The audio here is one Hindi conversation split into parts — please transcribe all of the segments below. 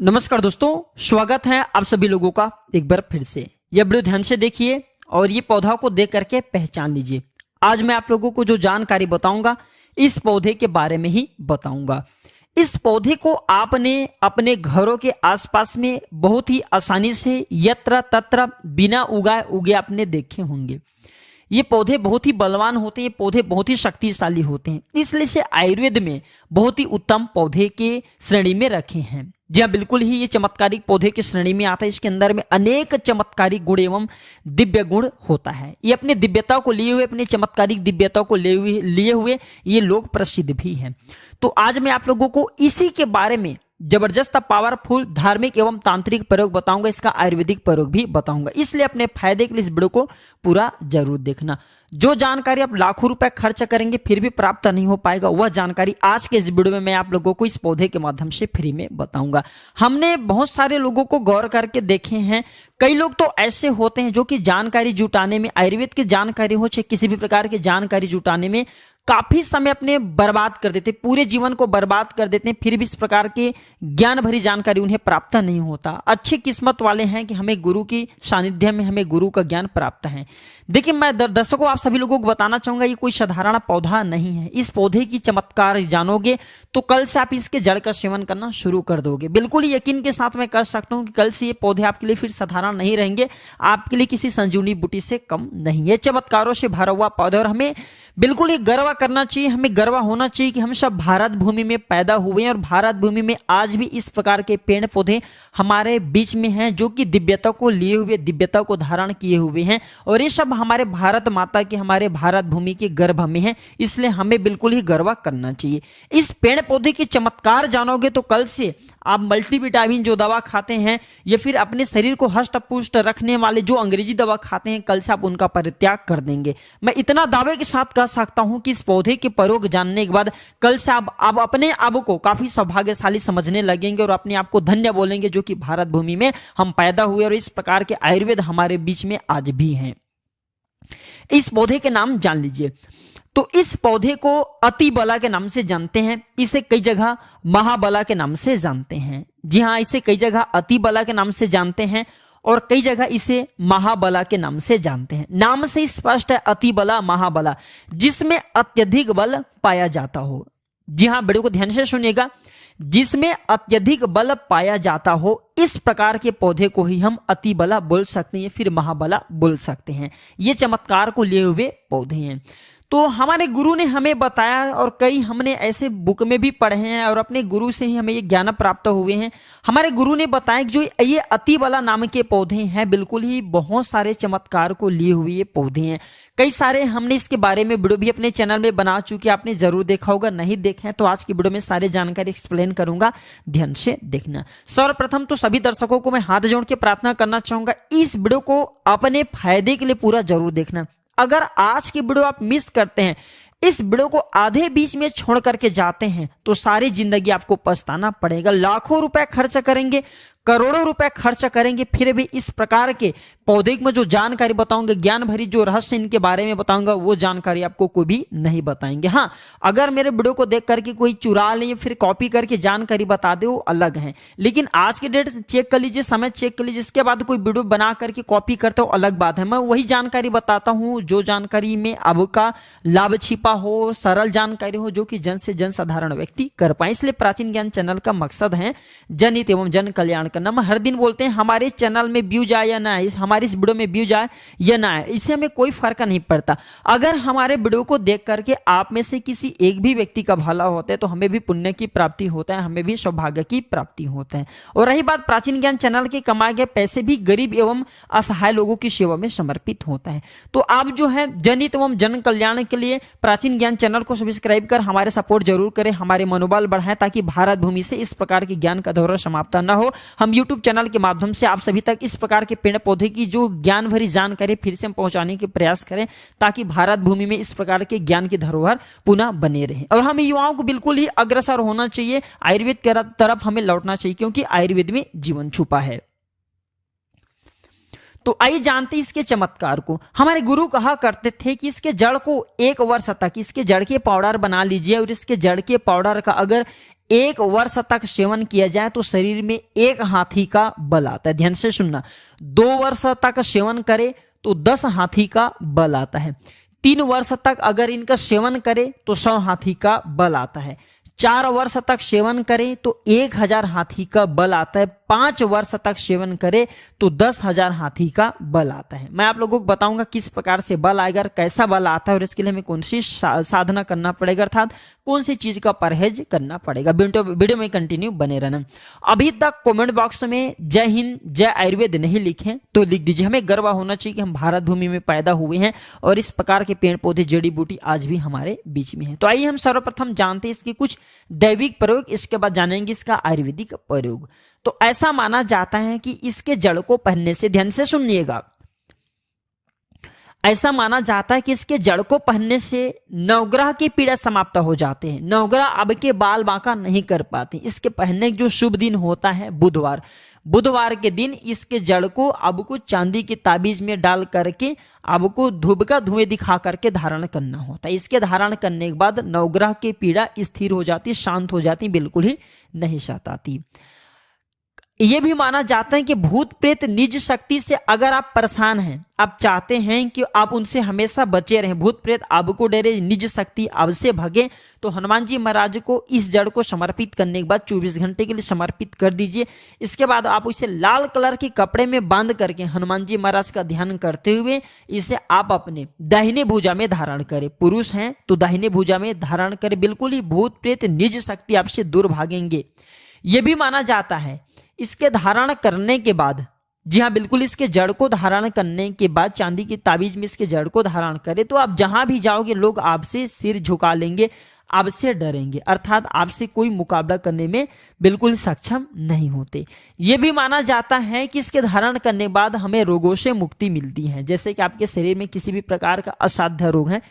नमस्कार दोस्तों, स्वागत है आप सभी लोगों का एक बार फिर से। यह वीडियो ध्यान से देखिए और ये पौधा को देख करके पहचान लीजिए। आज मैं आप लोगों को जो जानकारी बताऊंगा इस पौधे के बारे में ही बताऊंगा। इस पौधे को आपने अपने घरों के आसपास में बहुत ही आसानी से यत्र तत्र बिना उगाए उगे आपने देखे होंगे। ये पौधे बहुत ही बलवान होते हैं, ये पौधे बहुत ही शक्तिशाली होते हैं, इसलिए इसे आयुर्वेद में बहुत ही उत्तम पौधे के श्रेणी में रखे हैं। जी हाँ, बिल्कुल ही ये चमत्कारिक पौधे की श्रेणी में आता है। इसके अंदर में अनेक चमत्कारिक गुण एवं दिव्य गुण होता है। ये अपनी दिव्यता को लिए हुए, अपनी चमत्कारिक दिव्यता को लिए हुए ये लोग प्रसिद्ध भी हैं। तो आज मैं आप लोगों को इसी के बारे में जबरदस्त पावरफुल धार्मिक एवं तांत्रिक प्रयोग बताऊंगा, इसका आयुर्वेदिक प्रयोग भी बताऊंगा। इसलिए अपने फायदे के लिए इस वीडियो को पूरा जरूर देखना। जो जानकारी आप लाखों रुपए खर्च करेंगे फिर भी प्राप्त नहीं हो पाएगा, वह जानकारी आज के इस वीडियो में मैं आप लोगों को इस पौधे के माध्यम से फ्री में बताऊंगा। हमने बहुत सारे लोगों को गौर करके देखे हैं। कई लोग तो ऐसे होते हैं जो कि जानकारी जुटाने में, आयुर्वेद की जानकारी हो चाहे किसी भी प्रकार की जानकारी जुटाने में काफी समय अपने बर्बाद कर देते, पूरे जीवन को बर्बाद कर देते हैं, फिर भी इस प्रकार के ज्ञान भरी जानकारी उन्हें प्राप्त नहीं होता। अच्छी किस्मत वाले हैं कि हमें गुरु की सानिध्य में हमें गुरु का ज्ञान प्राप्त है। देखिए, मैं दर्शकों आप सभी लोगों को बताना चाहूंगा, ये कोई साधारण पौधा नहीं है। इस पौधे की चमत्कार जानोगे तो कल से आप इसके जड़ का सेवन करना शुरू कर दोगे। बिल्कुल यकीन के साथ मैं कह सकता हूं कि कल से ये पौधे आपके लिए फिर साधारण नहीं रहेंगे, आपके लिए किसी संजीवनी बूटी से कम नहीं है। चमत्कारों से भरा हुआ पौधा, और हमें बिल्कुल ही गर्व करना चाहिए, हमें गर्व होना चाहिए कि हम सब भारत भूमि में पैदा हुए हैं और भारत भूमि में आज भी इस प्रकार के पेड़ पौधे हमारे बीच में हैं जो कि दिव्यता को लिए हुए, दिव्यता को धारण किए हुए हैं। और ये सब हमारे भारत माता के, हमारे भारत भूमि के गर्भ में है, इसलिए हमें बिल्कुल ही गर्व करना चाहिए। इस पेड़ पौधे की चमत्कार जानोगे तो कल से आप मल्टीविटामिन जो दवा खाते हैं या फिर अपने शरीर को हष्ट पुष्ट रखने वाले जो अंग्रेजी दवा खाते हैं, कल से आप उनका परित्याग कर देंगे। मैं इतना दावे के साथ कह सकता हूं कि इस पौधे के प्रयोग जानने के बाद कल से आप अपने आप को काफी सौभाग्यशाली समझने लगेंगे और अपने आप को धन्य बोलेंगे जो कि भारत भूमि में हम पैदा हुए और इस प्रकार के आयुर्वेद हमारे बीच में आज भी हैं। इस पौधे के नाम जान लीजिए। तो इस पौधे को अति बला के नाम से जानते हैं, इसे कई जगह महाबला के नाम से जानते हैं। जी हाँ, इसे कई जगह अति बला के नाम से जानते हैं और कई जगह इसे महाबला के नाम से जानते हैं। नाम से स्पष्ट है, अति बला, महाबला, जिसमें अत्यधिक बल पाया जाता हो। जी हाँ, वीडियो को ध्यान से सुनिएगा। जिसमें अत्यधिक बल पाया जाता हो, इस प्रकार के पौधे को ही हम अति बला बोल सकते हैं, फिर महाबला बोल सकते हैं। ये चमत्कार को लिए हुए पौधे हैं। तो हमारे गुरु ने हमें बताया और कई हमने ऐसे बुक में भी पढ़े हैं और अपने गुरु से ही हमें ये ज्ञान प्राप्त हुए हैं। हमारे गुरु ने बताया कि जो ये अति बला नाम के पौधे हैं, बिल्कुल ही बहुत सारे चमत्कार को लिए हुए ये पौधे हैं। कई सारे हमने इसके बारे में वीडियो भी अपने चैनल में बना चुके, आपने जरूर देखा होगा। नहीं देखे हैं तो आज की वीडियो में सारी जानकारी एक्सप्लेन करूंगा, ध्यान से देखना। सर्वप्रथम तो सभी दर्शकों को मैं हाथ जोड़ के प्रार्थना करना चाहूंगा, इस वीडियो को अपने फायदे के लिए पूरा जरूर देखना। अगर आज की वीडियो आप मिस करते हैं, इस वीडियो को आधे बीच में छोड़ करके जाते हैं तो सारी जिंदगी आपको पछताना पड़ेगा। लाखों रुपए खर्च करेंगे, करोड़ों रुपए खर्च करेंगे, फिर भी इस प्रकार के पौधे में जो जानकारी बताऊंगा, ज्ञान भरी जो रहस्य इनके बारे में बताऊंगा, वो जानकारी आपको कोई भी नहीं बताएंगे। हाँ, अगर मेरे वीडियो को देख करके कोई चुरा ले या फिर कॉपी करके जानकारी बता दे, वो अलग है। लेकिन आज के डेट चेक कर लीजिए, समय चेक कर लीजिए, इसके बाद कोई वीडियो बना करके कॉपी करते हो, अलग बात है। मैं वही जानकारी बताता हूँ जो जानकारी में आपका लाभ छिपा हो, सरल जानकारी हो, जो कि जन से जन साधारण व्यक्ति कर पाए। इसलिए प्राचीन ज्ञान चैनल का मकसद है जनहित एवं जन कल्याण करना। हम हर दिन बोलते हैं हमारे चैनल में व्यूज आए या ना आए, हमारे इस वीडियो में व्यूज आए या ना आए, इससे हमें कोई फर्क नहीं पड़ता। अगर हमारे वीडियो को देख करके आप में से किसी एक भी व्यक्ति का भला होता है तो हमें भी पुण्य की प्राप्ति होता है, हमें भी सौभाग्य की प्राप्ति होता है। और रही बात प्राचीन ज्ञान चैनल के कमाए गए पैसे भी गरीब एवं असहाय लोगों की सेवा में समर्पित होता है। तो आप जो है जनहित एवं जन कल्याण के लिए प्राचीन ज्ञान चैनल को सब्सक्राइब कर हमारे सपोर्ट जरूर करें, हमारे मनोबल बढ़ाएं, ताकि भारत भूमि से इस प्रकार के ज्ञान का दौरा समाप्त न हो। हम यूट्यूब चैनल के माध्यम से आप सभी तक इस प्रकार के पेड़ पौधे की जो ज्ञान भरी जानकारी फिर से हम पहुंचाने के प्रयास करें, ताकि भारत भूमि में इस प्रकार के ज्ञान की धरोहर पुनः बने रहे। और हम युवाओं को बिल्कुल ही अग्रसर होना चाहिए, आयुर्वेद की तरफ हमें लौटना चाहिए, क्योंकि आयुर्वेद में जीवन छुपा है। तो आइए जानते हैं इसके चमत्कार को। हमारे गुरु कहा करते थे कि इसके जड़ को 1 वर्ष तक इसके जड़ के पाउडर बना लीजिए और इसके जड़ के पाउडर का अगर 1 वर्ष तक सेवन किया जाए तो शरीर में 1 हाथी का बल आता है। ध्यान से सुनना, 2 वर्ष तक सेवन करे तो 10 हाथी का बल आता है। 3 वर्ष तक अगर इनका सेवन करे तो 100 हाथी का बल आता है। 4 वर्ष तक सेवन करें तो 1000 हाथी का बल आता है। 5 वर्ष तक सेवन करें तो 10,000 हाथी का बल आता है। मैं आप लोगों को बताऊंगा किस प्रकार से बल आएगा, कैसा बल आता है और इसके लिए हमें कौन सी साधना करना पड़ेगा, अर्थात कौन सी चीज का परहेज करना पड़ेगा। वीडियो में कंटिन्यू बने रहना। अभी तक कमेंट बॉक्स में जय हिंद जय आयुर्वेद नहीं लिखे तो लिख दीजिए। हमें गर्व होना चाहिए कि हम भारत भूमि में पैदा हुए हैं और इस प्रकार के पेड़ पौधे जड़ी बूटी आज भी हमारे बीच में है। तो आइए हम सर्वप्रथम जानते हैं इसके कुछ दैविक प्रयोग, इसके बाद जानेंगे इसका आयुर्वेदिक प्रयोग। तो ऐसा माना जाता है कि इसके जड़ को पहनने से, ध्यान से सुनिएगा, ऐसा माना जाता है कि इसके जड़ को पहनने से नवग्रह की पीड़ा समाप्त हो जाते हैं। नवग्रह अब के बाल बांका नहीं कर पाते। इसके पहनने जो शुभ दिन होता है बुधवार, बुधवार के दिन इसके जड़ को अब को चांदी की ताबीज में डाल करके अब को धूप का धुएं दिखा करके धारण करना होता है। इसके धारण करने के बाद नवग्रह की पीड़ा स्थिर हो जाती, शांत हो जाती, बिल्कुल ही नहीं सताती। यह भी माना जाता है कि भूत प्रेत निज शक्ति से अगर आप परेशान हैं, आप चाहते हैं कि आप उनसे हमेशा बचे रहें, भूत प्रेत आपको डरे, निज शक्ति आपसे भगे, तो हनुमान जी महाराज को इस जड़ को समर्पित करने के बाद 24 घंटे के लिए समर्पित कर दीजिए। इसके बाद आप इसे लाल कलर के कपड़े में बांध करके हनुमान जी महाराज का ध्यान करते हुए इसे आप अपने दाहिने भुजा में धारण करें। पुरुष हैं तो दाहिने भुजा में धारण करें, बिल्कुल ही भूत प्रेत निज शक्ति आपसे दूर भागेंगे। यह भी माना जाता है इसके धारण करने के बाद, जी हाँ बिल्कुल, इसके जड़ को धारण करने के बाद चांदी की ताबीज में इसके जड़ को धारण करें तो आप जहां भी जाओगे लोग आपसे सिर झुका लेंगे, आपसे डरेंगे, अर्थात आपसे कोई मुकाबला करने में बिल्कुल सक्षम नहीं होते। यह भी माना जाता है कि इसके धारण करने के बाद हमें रोगों से मुक्ति मिलती है। जैसे कि आपके शरीर में किसी भी प्रकार का असाध्य रोग है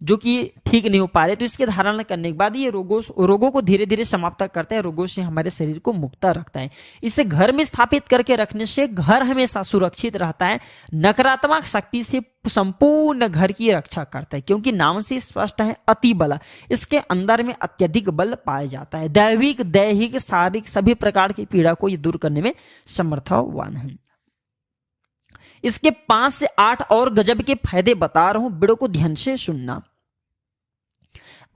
जो कि ठीक नहीं हो पा रहे, तो इसके धारण करने के बाद ये रोगों को धीरे धीरे समाप्त करता है, रोगों से हमारे शरीर को मुक्त रखता है। इसे घर में स्थापित करके रखने से घर हमेशा सुरक्षित रहता है, नकारात्मक शक्ति से संपूर्ण घर की रक्षा करता है, क्योंकि नाम से स्पष्ट है अति बल, इसके अंदर में अत्यधिक बल पाया जाता है। दैविक दैहिक शारीरिक सभी प्रकार की पीड़ा को ये दूर करने में समर्थवान है। इसके 5 से 8 और गजब के फायदे बता रहा हूं, वीडियो को ध्यान से सुनना।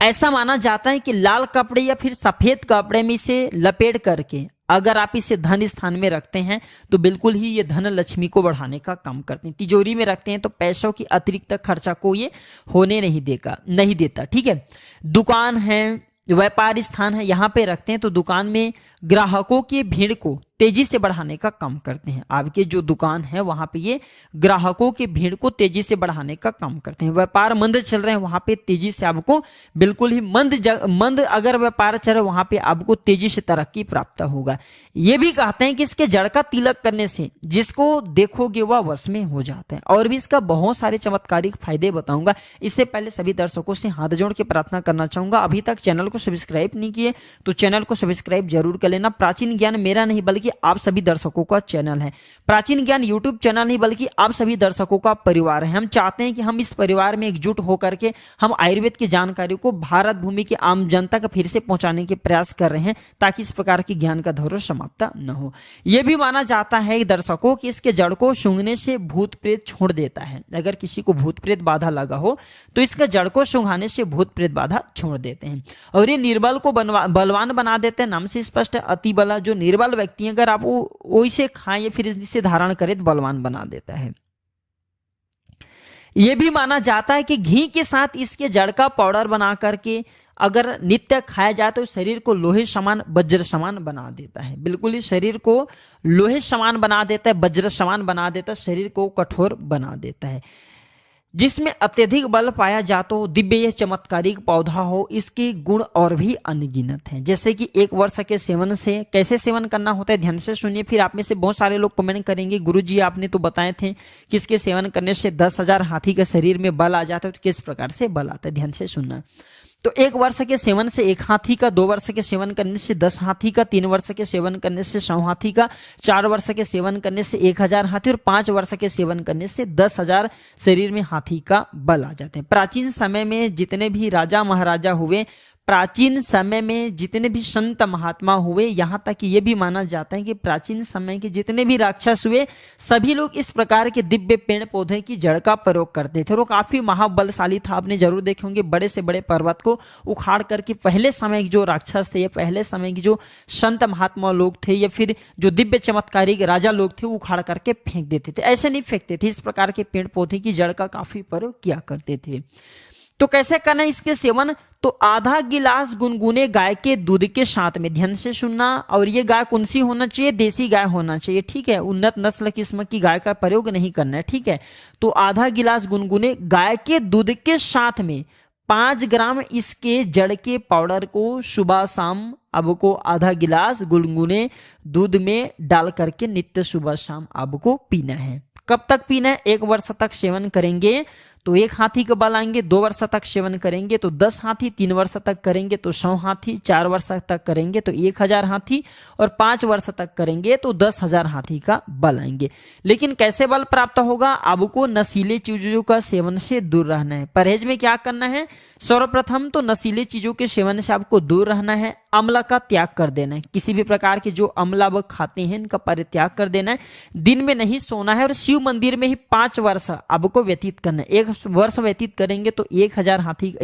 ऐसा माना जाता है कि लाल कपड़े या फिर सफेद कपड़े में इसे लपेट करके अगर आप इसे धन स्थान में रखते हैं तो बिल्कुल ही ये धन लक्ष्मी को बढ़ाने का काम करते हैं। तिजोरी में रखते हैं तो पैसों की अतिरिक्त खर्चा को ये होने नहीं देता। ठीक है, दुकान है, व्यापार स्थान है, यहाँ पे रखते हैं तो दुकान में ग्राहकों की भीड़ को तेजी से बढ़ाने का काम करते हैं। आपके जो दुकान है वहां पे ये ग्राहकों की भीड़ को तेजी से बढ़ाने का काम करते हैं। व्यापार मंद चल रहे हैं वहां पे तेजी से आपको बिल्कुल ही मंद अगर व्यापार चल रहा है वहां पे आपको तेजी से तरक्की प्राप्त होगा। ये भी कहते हैं कि इसके जड़ का तिलक करने से जिसको देखोगे वह वश में हो जाता है। और भी इसका बहुत सारे चमत्कारिक फायदे बताऊंगा। इससे पहले सभी दर्शकों से हाथ जोड़ के प्रार्थना करना चाहूंगा, अभी तक चैनल को सब्सक्राइब नहीं किए तो चैनल को सब्सक्राइब जरूर कर लेना। प्राचीन ज्ञान मेरा नहीं बल्कि आप सभी दर्शकों का चैनल है। प्राचीन ज्ञान यूट्यूब चैनल नहीं बल्कि आप सभी दर्शकों का परिवार है। हम चाहते हैं कि हम इस परिवार में एकजुट होकर के हम आयुर्वेद की जानकारी को भारत भूमि की आम जनता का फिर से पहुंचाने के प्रयास कर रहे हैं ताकि इस प्रकार की ज्ञान का धौर समाप्त न हो। यह भी माना जाता है दर्शकों कि इसके जड़ को सूंघने से भूत प्रेत छोड़ देता है। अगर किसी को भूत प्रेत बाधा लगा हो तो इसका जड़ को सूंघाने से भूत प्रेत बाधा छोड़ देते हैं। और ये निर्बल को बलवान बना देते हैं। नाम से स्पष्ट है अति बल, जो निर्बल व्यक्ति अगर आप वो इसे खाएं या फिर इसे धारण करें तो बलवान बना देता है। यह भी माना जाता है कि घी के साथ इसके जड़ का पाउडर बना करके अगर नित्य खाया जाए तो शरीर को लोहे समान वज्र समान बना देता है। बिल्कुल ही शरीर को लोहे समान बना देता है, वज्र समान बना देता है, शरीर को कठोर बना देता है। जिसमें अत्यधिक बल पाया जाता हो, दिव्य यह चमत्कारिक पौधा हो, इसके गुण और भी अनगिनत हैं। जैसे कि 1 वर्ष के सेवन से कैसे सेवन करना होता है ध्यान से सुनिए। फिर आप में से बहुत सारे लोग कमेंट करेंगे गुरुजी आपने तो बताए थे कि इसके सेवन करने से 10,000 हाथी के शरीर में बल आ जाता है, तो किस प्रकार से बल आता है ध्यान से सुनना। तो 1 वर्ष के सेवन से 1 हाथी का, 2 वर्ष के सेवन करने से 10 हाथी का, 3 वर्ष के सेवन करने से 100 हाथी का, 4 वर्ष के सेवन करने से 1000 हाथी और 5 वर्ष के सेवन करने से 10,000 शरीर में हाथी का बल आ जाते हैं। प्राचीन समय में जितने भी राजा महाराजा हुए, प्राचीन समय में जितने भी संत महात्मा हुए, यहाँ तक कि ये भी माना जाता है कि प्राचीन समय के जितने भी राक्षस हुए, सभी लोग इस प्रकार के दिव्य पेड़ पौधे की जड़ का प्रयोग करते थे और वो काफी महाबलशाली था। आपने जरूर देखे होंगे बड़े से बड़े पर्वत को उखाड़ करके पहले समय के जो राक्षस थे या पहले समय के जो संत महात्मा लोग थे या फिर जो दिव्य चमत्कारी राजा लोग थे वो उखाड़ करके फेंक देते थे। ऐसे नहीं फेंकते थे, इस प्रकार के पेड़ पौधे की जड़ का काफी प्रयोग किया करते थे। तो कैसे करना इसके सेवन? तो आधा गिलास गुनगुने गाय के दूध के साथ में, ध्यान से सुनना, और ये गाय कौन सी होना चाहिए? देसी गाय होना चाहिए, ठीक है। उन्नत नस्ल किस्म की गाय का प्रयोग नहीं करना है, ठीक है। तो आधा गिलास गुनगुने गाय के दूध के साथ में 5 ग्राम इसके जड़ के पाउडर को सुबह शाम आपको आधा गिलास गुनगुने दूध में डाल करके नित्य सुबह शाम आपको पीना है। कब तक पीना है? 1 वर्ष तक सेवन करेंगे तो 1 हाथी के बल आएंगे, 2 वर्ष तक सेवन करेंगे तो 10 हाथी, 3 वर्ष तक करेंगे तो 100 हाथी, 4 वर्ष तक करेंगे तो 1000 हाथी और 5 वर्ष तक करेंगे तो 10,000 हाथी का बल आएंगे। लेकिन कैसे बल प्राप्त होगा? आपको नशीले चीजों का सेवन से दूर रहना है। परहेज में क्या करना है? सर्वप्रथम तो नशीले चीजों के सेवन से आपको दूर रहना है, अम्ल का त्याग कर देना है। किसी भी प्रकार के जो अम्ल आप खाते हैं इनका परित्याग कर देना है, दिन में नहीं सोना है और शिव मंदिर में ही 5 वर्ष आपको व्यतीत करना है। 1 वर्ष व्यतीत करेंगे तो 1000 हाथी,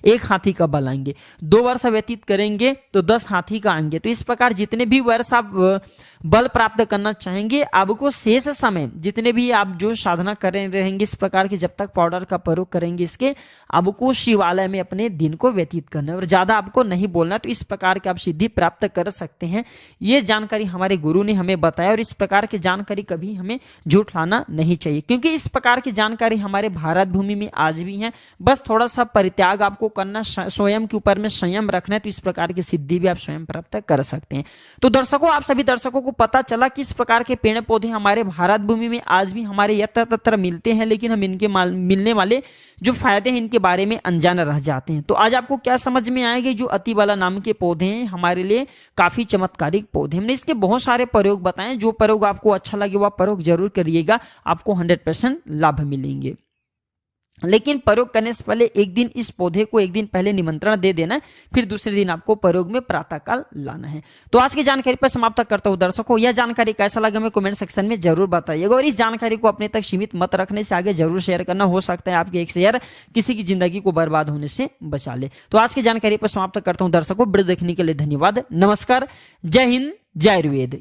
1 हाथी का बल आएंगे, 2 वर्ष व्यतीत करेंगे तो 10 हाथी का आएंगे। तो इस प्रकार जितने भी वर्ष आप बल प्राप्त करना चाहेंगे, आपको शेष समय जितने भी आप जो साधना कर रहेंगे इस प्रकार के, जब तक पाउडर का प्रयोग करेंगे इसके, आपको शिवालय में अपने दिन को व्यतीत करना है और ज्यादा आपको नहीं बोलना। तो इस प्रकार के आप सिद्धि प्राप्त कर सकते हैं। ये जानकारी हमारे गुरु ने हमें बताया और इस प्रकार की जानकारी कभी हमें झूठ लाना नहीं चाहिए, क्योंकि इस प्रकार की जानकारी हमारे भारत भूमि में आज भी है। बस थोड़ा सा परित्याग आपको करना, स्वयं के ऊपर में संयम रखना है, तो इस प्रकार की सिद्धि भी आप स्वयं प्राप्त कर सकते हैं। तो दर्शकों, आप सभी दर्शकों को पता चला कि इस प्रकार के पेड़ पौधे हमारे भारत भूमि में आज भी हमारे यत्र तत्र मिलते हैं, लेकिन हम इनके मिलने वाले जो फायदे हैं इनके बारे में अनजान रह जाते हैं। तो आज आपको क्या समझ में आएगा? जो अतिबाला नाम के पौधे हैं हमारे लिए काफी चमत्कारिक पौधे, हमने इसके बहुत सारे प्रयोग बताए। जो प्रयोग आपको अच्छा लगे वह प्रयोग जरूर करिएगा, आपको 100% लाभ मिलेंगे। लेकिन प्रयोग करने से पहले एक दिन इस पौधे को एक दिन पहले निमंत्रण दे देना है, फिर दूसरे दिन आपको प्रयोग में प्रातःकाल लाना है। तो आज की जानकारी पर समाप्त करता हूं। दर्शकों, यह जानकारी कैसा लगा हमें कमेंट सेक्शन में जरूर बताइएगा और इस जानकारी को अपने तक सीमित मत रखने से आगे जरूर शेयर करना। हो सकता है आपके एक शेयर किसी की जिंदगी को बर्बाद होने से बचा ले। तो आज की जानकारी पर समाप्त करता हूं। दर्शकों, वीडियो देखने के लिए धन्यवाद। नमस्कार, जय हिंद, जय आयुर्वेद।